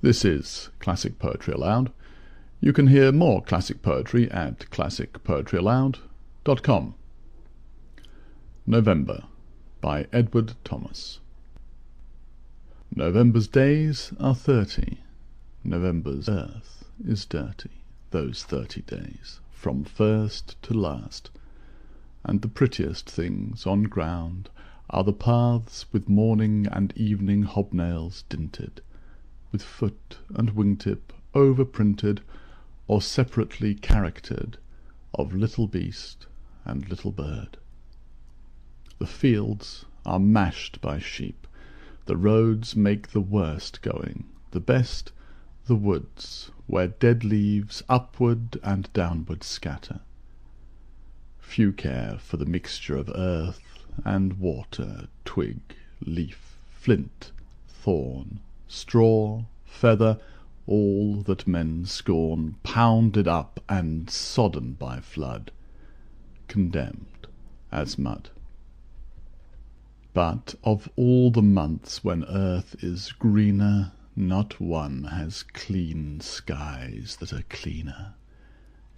This is Classic Poetry Aloud. You can hear more classic poetry at classicpoetryaloud.com. November by Edward Thomas. November's days are 30. November's earth is dirty, those 30 days, from first to last. And the prettiest things on ground are the paths with morning and evening hobnails dinted, with foot and wingtip overprinted or separately charactered of little beast and little bird. The fields are mashed by sheep, the roads make the worst going, the best the woods, where dead leaves upward and downward scatter. Few care for the mixture of earth and water, twig, leaf, flint, thorn, straw, feather, all that men scorn, pounded up and sodden by flood, condemned as mud. But of all the months when earth is greener, not one has clean skies that are cleaner,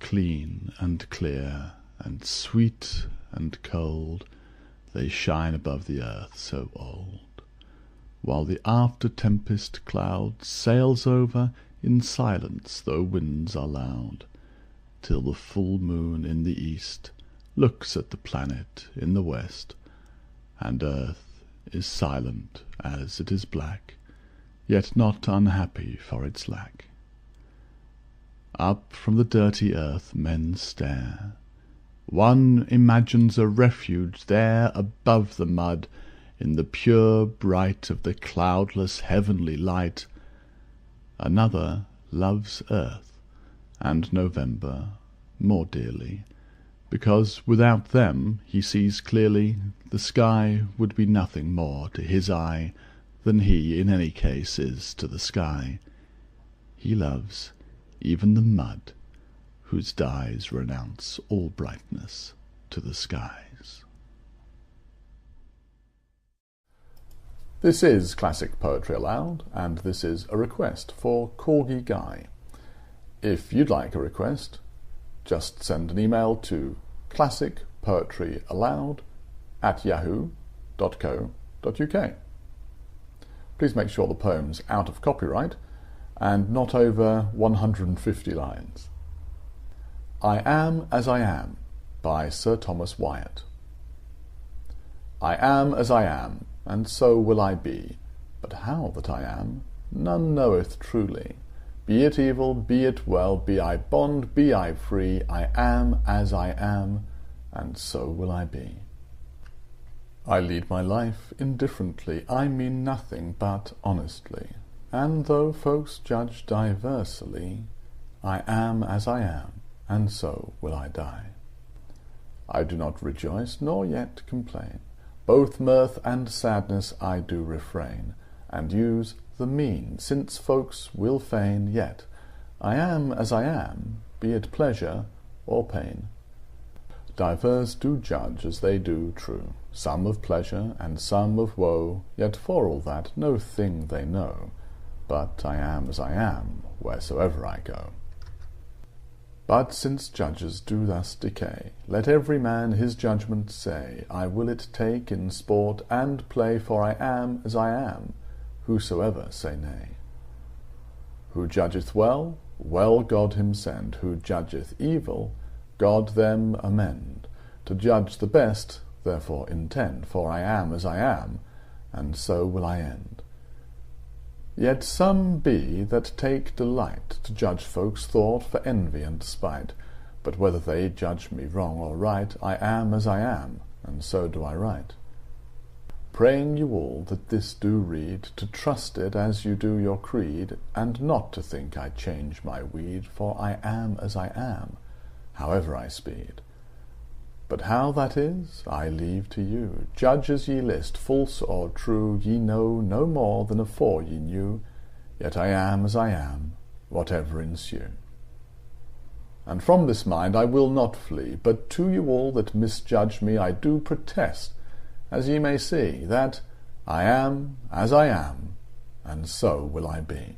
clean and clear and sweet and cold, they shine above the earth so old, while the after-tempest cloud sails over in silence though winds are loud, till the full moon in the east looks at the planet in the west, and earth is silent as it is black, yet not unhappy for its lack. Up from the dirty earth men stare. One imagines a refuge there above the mud, in the pure bright of the cloudless heavenly light. Another loves earth and November more dearly, because without them, he sees clearly, the sky would be nothing more to his eye than he in any case is to the sky. He loves even the mud, whose dyes renounce all brightness to the skies. This is Classic Poetry Aloud, and this is a request for Corgi Guy. If you'd like a request, just send an email to classicpoetryaloud@yahoo.co.uk. Please make sure the poem's out of copyright and not over 150 lines. I Am As I Am by Sir Thomas Wyatt. I am as I am, and so will I be, but how that I am, none knoweth truly. Be it evil, be it well, be I bond, be I free, I am as I am, and so will I be. I lead my life indifferently, I mean nothing but honestly, and though folks judge diversely, I am as I am, and so will I die. I do not rejoice, nor yet complain, both mirth and sadness I do refrain, and use the mean, since folks will feign, yet I am as I am, be it pleasure or pain. Divers do judge as they do true, some of pleasure and some of woe, yet for all that no thing they know, but I am as I am, wheresoever I go. But since judges do thus decay, let every man his judgment say, I will it take in sport and play, for I am as I am, whosoever say nay. Who judgeth well, well God him send, who judgeth evil, God them amend. To judge the best, therefore intend, for I am as I am, and so will I end. Yet some be that take delight to judge folks' thought for envy and spite, but whether they judge me wrong or right, I am as I am, and so do I write. Praying you all that this do read, to trust it as you do your creed, and not to think I change my weed, for I am as I am, however I speed. But how that is, I leave to you. Judge as ye list, false or true, ye know no more than afore ye knew, yet I am as I am, whatever ensue. And from this mind I will not flee, but to you all that misjudge me I do protest, as ye may see, that I am as I am, and so will I be.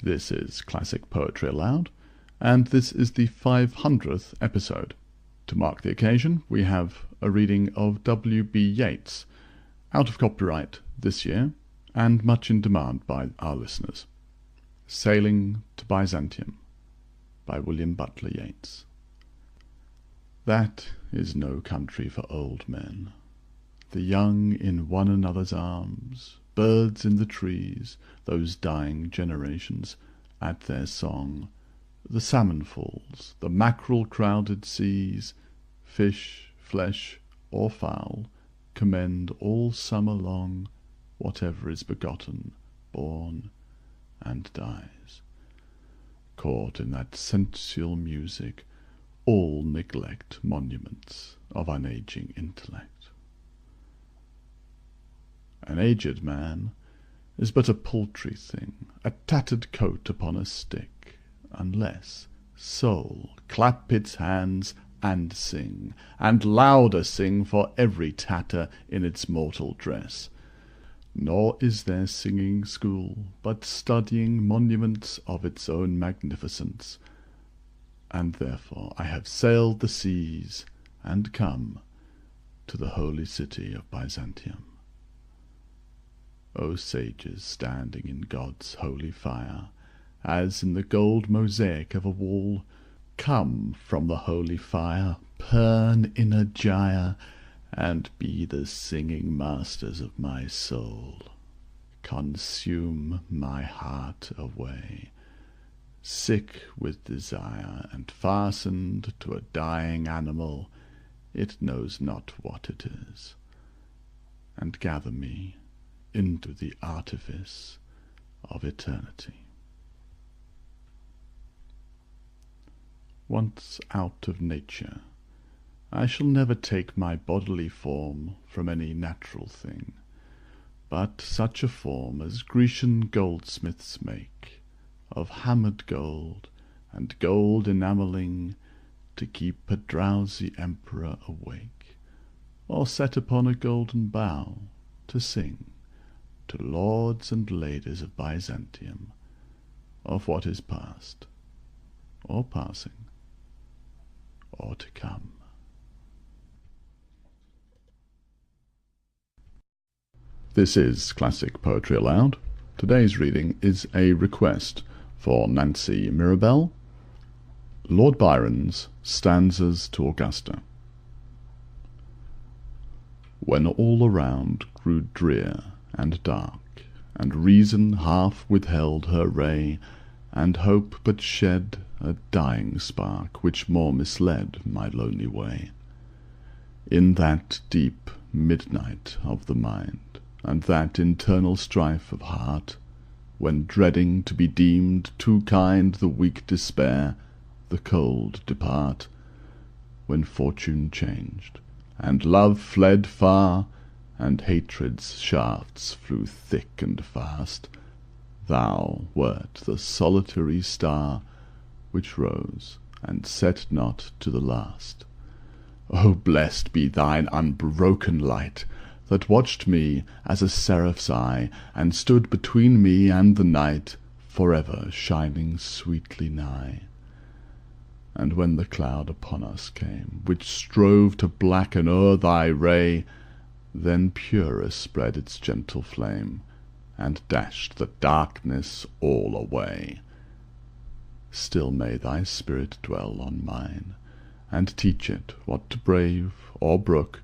This is Classic Poetry Aloud, and this is the 500th episode. To mark the occasion, we have a reading of W.B. Yeats, out of copyright this year, and much in demand by our listeners. Sailing to Byzantium, by William Butler Yeats. That is no country for old men, the young in one another's arms, birds in the trees, those dying generations, at their song, the salmon falls, the mackerel-crowded seas, fish, flesh, or fowl, commend all summer long whatever is begotten, born, and dies. Caught in that sensual music, all neglect monuments of unaging intellect. An aged man is but a paltry thing, a tattered coat upon a stick, unless soul clap its hands and sing, and louder sing for every tatter in its mortal dress. Nor is there singing school, but studying monuments of its own magnificence. And therefore I have sailed the seas, and come to the holy city of Byzantium. O sages standing in God's holy fire, as in the gold mosaic of a wall, come from the holy fire, burn in a gyre, and be the singing masters of my soul. Consume my heart away, sick with desire, and fastened to a dying animal, it knows not what it is, and gather me into the artifice of eternity. Once out of nature, I shall never take my bodily form from any natural thing, but such a form as Grecian goldsmiths make, of hammered gold, and gold enamelling, to keep a drowsy emperor awake, or set upon a golden bough, to sing to lords and ladies of Byzantium of what is past, or passing, or to come. This is Classic Poetry Aloud. Today's reading is a request for Nancy Mirabell, Lord Byron's Stanzas to Augusta. When all around grew drear and dark, and reason half withheld her ray, and hope but shed a dying spark, which more misled my lonely way, in that deep midnight of the mind, and that internal strife of heart, when dreading to be deemed too kind, the weak despair, the cold depart, when fortune changed, and love fled far, and hatred's shafts flew thick and fast, thou wert the solitary star which rose and set not to the last. O blessed be thine unbroken light, that watched me as a seraph's eye, and stood between me and the night, forever shining sweetly nigh. And when the cloud upon us came, which strove to blacken o'er thy ray, then purer spread its gentle flame, and dashed the darkness all away. Still may thy spirit dwell on mine, and teach it what to brave or brook.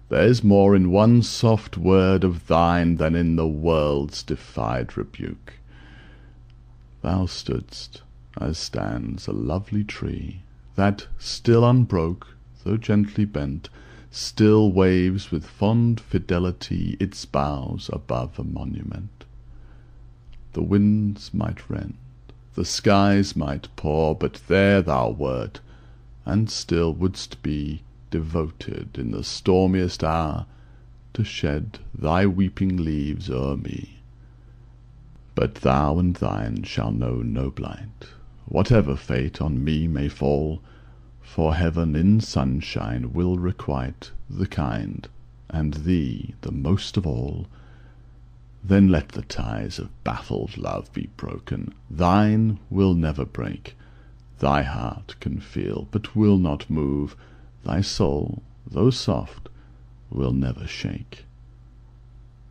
There's more in one soft word of thine than in the world's defied rebuke. Thou stoodst, as stands a lovely tree, that, still unbroke, though gently bent, still waves with fond fidelity its boughs above a monument. The winds might rend, the skies might pour, but there thou wert, and still wouldst be devoted in the stormiest hour to shed thy weeping leaves o'er me. But thou and thine shall know no blight, whatever fate on me may fall, for heaven in sunshine will requite the kind, and thee the most of all, Then let the ties of baffled love be broken. Thine will never break. Thy heart can feel, but will not move. Thy soul, though soft, will never shake.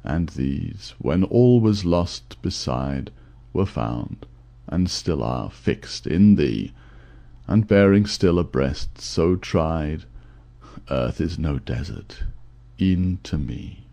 And these, when all was lost beside, were found, and still are fixed in thee, and bearing still a breast so tried. Earth is no desert, e'en to me.